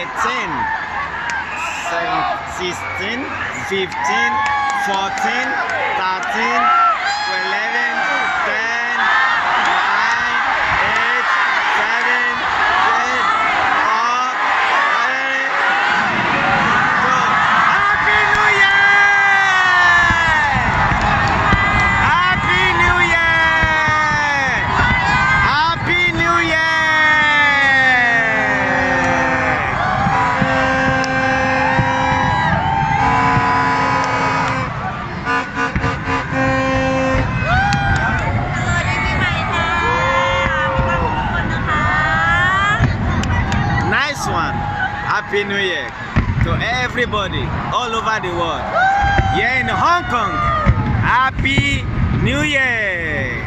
18, 16, 15, 14, 13, 11, 10, 9, 8, 7, 6, 5, 4, Happy New Year! Happy New Year! Happy New Year! Nice one. Happy New Year to everybody all over the world. Here in Hong Kong. Happy New Year.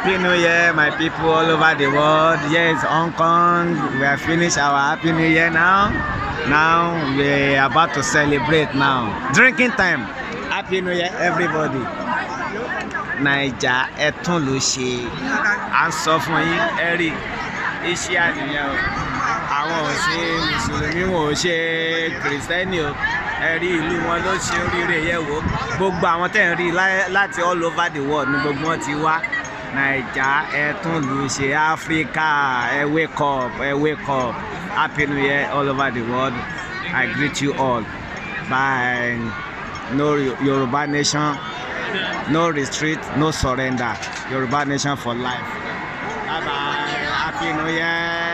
Happy New Year, my people all over the world. Yes, Hong Kong. We have finished our Happy New Year now. Now we are about to celebrate now. Drinking time. Happy New Year, everybody. Naija ẹtún ló ṣe. À ń sọ fún yín, ẹ rí iṣẹ́ àníyàn o. Àwọn ò ṣe Mùsùlùmí, wọn ò ṣe Kìrìsìtẹ́nì o. Ẹ rí ìlú wọn ló ṣe oríire yẹ̀ wò. Gbogbo àwọn tẹ̀ ń rí láti all over the world ni gbogbo wọn ti wá. Naija ẹtún ló ṣe. Africa ẹ wake up, ẹ wake up. Happy New Year all over the world. I greet you all. Bye. No Yoruba nation. No retreat, no surrender. Yoruba nation for life. Bye bye. Happy New Year.